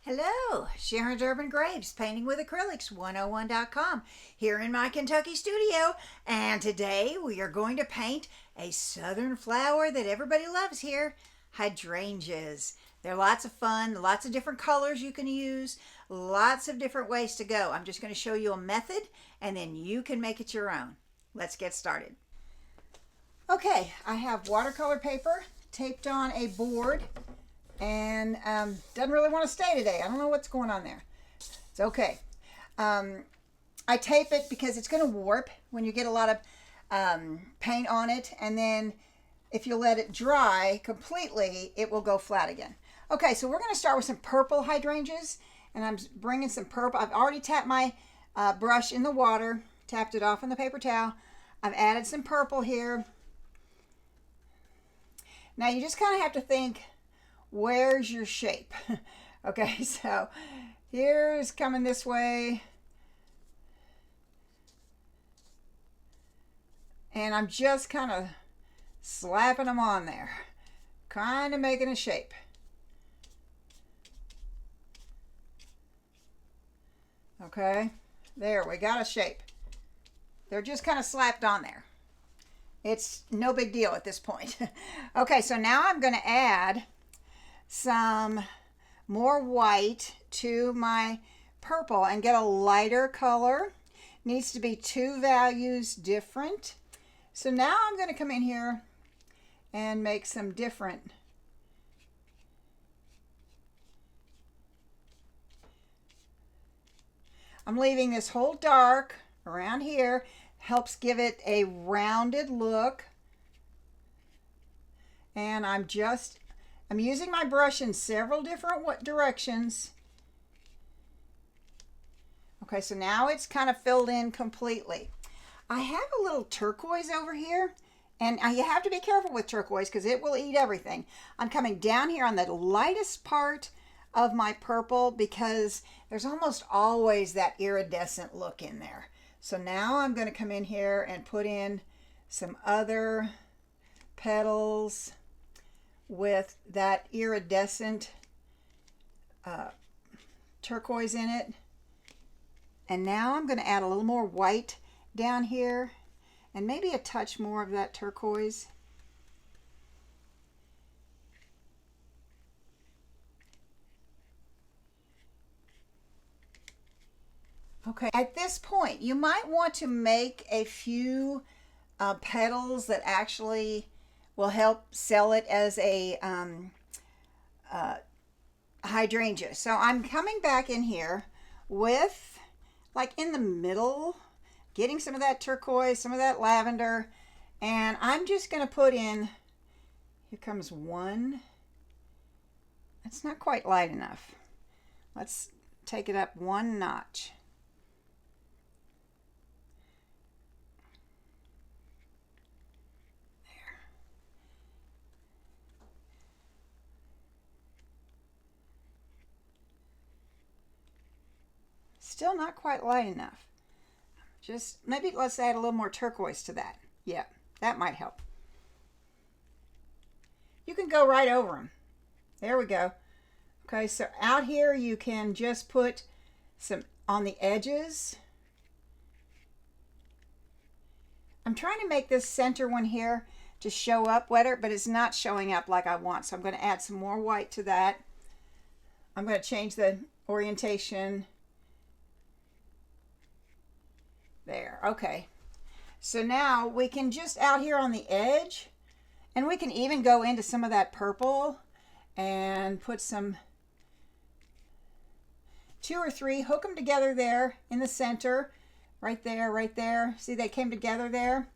Hello, Sharon's Urban Graves, Painting with Acrylics 101.com, here in my Kentucky studio. And today we are going to paint a southern flower that everybody loves here, hydrangeas. They're lots of fun, lots of different colors you can use, lots of different ways to go. I'm just going to show you a method and then you can make it your own. Let's get started. Okay, I have watercolor paper taped on a board. And doesn't really want to stay today. I don't know what's going on there. It's okay. I tape it because it's going to warp when you get a lot of paint on it, and then if you let it dry completely, it will go flat again. Okay, so we're going to start with some purple hydrangeas, and I'm bringing some purple. I've already tapped my brush in the water, tapped it off on the paper towel. I've added some purple here. Now you just kind of have to think, where's your shape? Okay, so here's coming this way. And I'm just kind of slapping them on there, kind of making a shape. Okay, there, we got a shape. They're just kind of slapped on there. It's no big deal at this point. Okay, so now I'm going to add some more white to my purple and get a lighter color. Needs to be two values different. So now I'm going to come in here and make some different I'm leaving this whole dark around here, helps give it a rounded look. And I'm using my brush in several different directions. Okay, so now it's kind of filled in completely. I have a little turquoise over here, and you have to be careful with turquoise because it will eat everything. I'm coming down here on the lightest part of my purple because there's almost always that iridescent look in there. So now I'm going to come in here and put in some other petals with that iridescent turquoise in it. And now I'm going to add a little more white down here and maybe a touch more of that turquoise. Okay, at this point you might want to make a few petals that actually will help sell it as a hydrangea. So I'm coming back in here with, like in the middle, getting some of that turquoise, some of that lavender, and I'm just going to put in, here comes one. It's not quite light enough. Let's take it up one notch. Still not quite light enough. Just maybe let's add a little more turquoise to that. Yeah, that might help. You can go right over them. There we go. Okay, so out here you can just put some on the edges. I'm trying to make this center one here to show up better, but it's not showing up like I want. So I'm going to add some more white to that. I'm going to change the orientation. There, okay. So now we can just out here on the edge, and we can even go into some of that purple and put some, 2 or 3, hook them together there in the center, right there, right there. See, they came together there.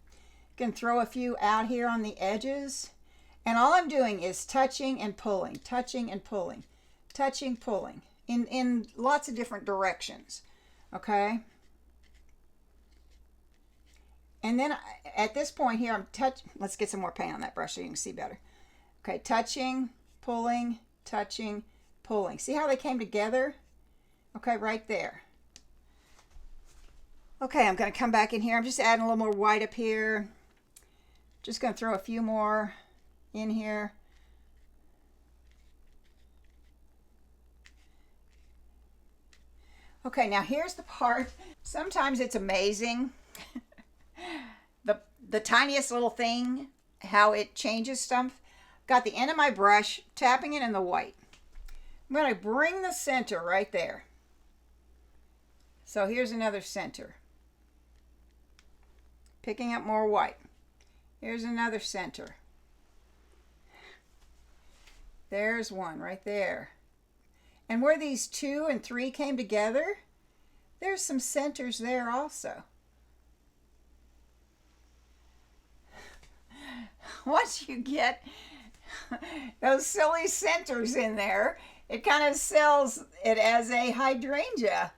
You can throw a few out here on the edges. And all I'm doing is touching and pulling, touching and pulling, touching, pulling in lots of different directions, okay? And then at this point here, let's get some more paint on that brush so you can see better. Okay, touching, pulling, touching, pulling. See how they came together? Okay, right there. Okay, I'm going to come back in here. I'm just adding a little more white up here. Just going to throw a few more in here. Okay, now here's the part. Sometimes it's amazing. the tiniest little thing, how it changes stuff. Got the end of my brush, tapping it in the white. I'm going to bring the center right there. So here's another center. Picking up more white. Here's another center. There's one right there. And where these 2 and 3 came together, there's some centers there also. Once you get those silly centers in there, it kind of sells it as a hydrangea.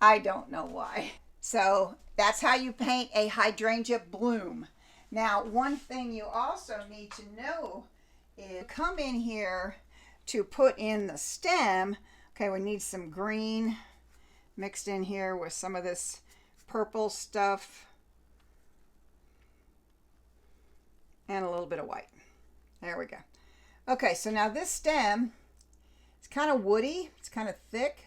I don't know why. So that's how you paint a hydrangea bloom. Now, one thing you also need to know is come in here to put in the stem. Okay, we need some green mixed in here with some of this purple stuff and a little bit of white. There we go. Okay, so now this stem, it's kind of woody, it's kind of thick.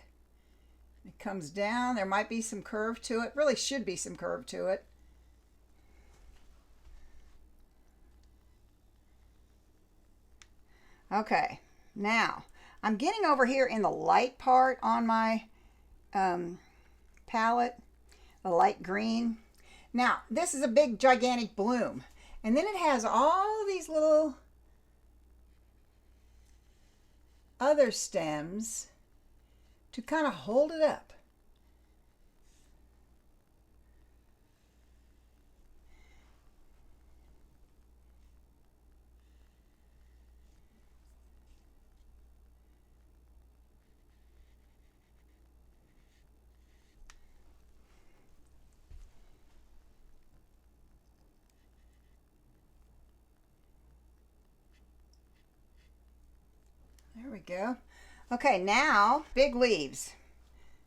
It comes down, there might be some curve to it, really should be some curve to it. Okay, now I'm getting over here in the light part on my palette, the light green. Now, this is a big, gigantic bloom. And then it has all these little other stems to kind of hold it up. There we go. Okay, now big leaves.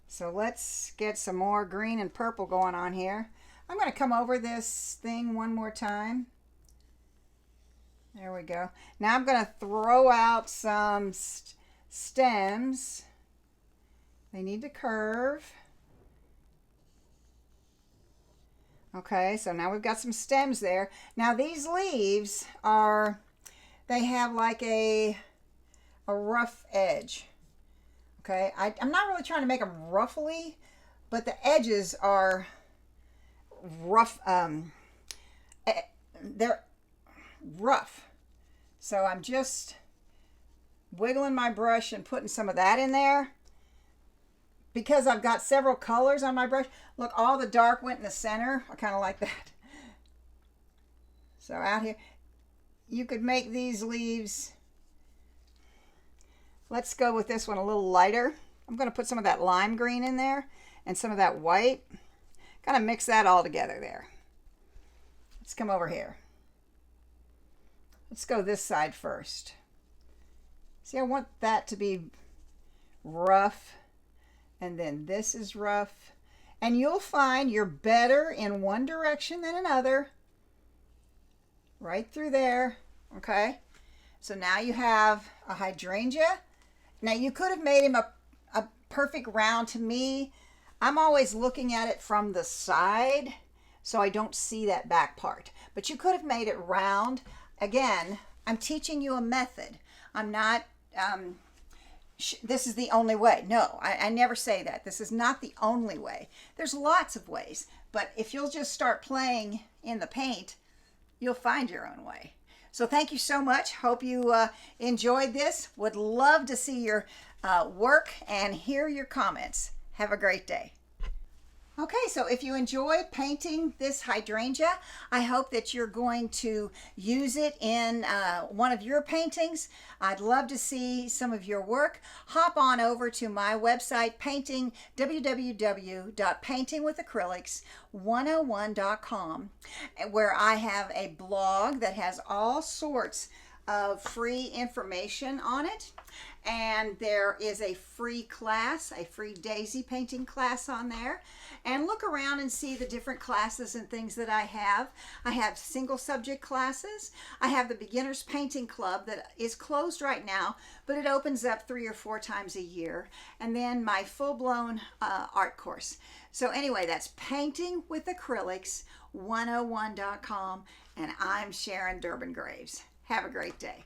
So let's get some more green and purple going on here. I'm going to come over this thing one more time. There we go. Now I'm going to throw out some stems. They need to curve. Okay, so now we've got some stems there. Now these leaves are, they have like a rough edge. Okay, I'm not really trying to make them ruffly, but the edges are rough. They're rough. So I'm just wiggling my brush and putting some of that in there. Because I've got several colors on my brush. Look, all the dark went in the center. I kind of like that. So out here, you could make these leaves. Let's go with this one a little lighter. I'm going to put some of that lime green in there and some of that white. Kind of mix that all together there. Let's come over here. Let's go this side first. See, I want that to be rough, and then this is rough. And you'll find you're better in one direction than another. Right through there, okay? So now you have a hydrangea. Now you could have made him a perfect round. To me, I'm always looking at it from the side so I don't see that back part. But you could have made it round. Again, I'm teaching you a method. I'm not, this is the only way. No, I never say that. This is not the only way. There's lots of ways. But if you'll just start playing in the paint, you'll find your own way. So thank you so much. Hope you enjoyed this. Would love to see your work and hear your comments. Have a great day. Okay, so if you enjoyed painting this hydrangea, I hope that you're going to use it in one of your paintings. I'd love to see some of your work. Hop on over to my website, www.paintingwithacrylics101.com, where I have a blog that has all sorts of free information on it. And there is a free class, a free daisy painting class on there. And look around and see the different classes and things that I have. I have single subject classes. I have the Beginners Painting Club that is closed right now, but it opens up 3 or 4 times a year. And then my full-blown art course. So anyway, that's Painting with Acrylics 101.com, and I'm Sharon Durbin Graves. Have a great day.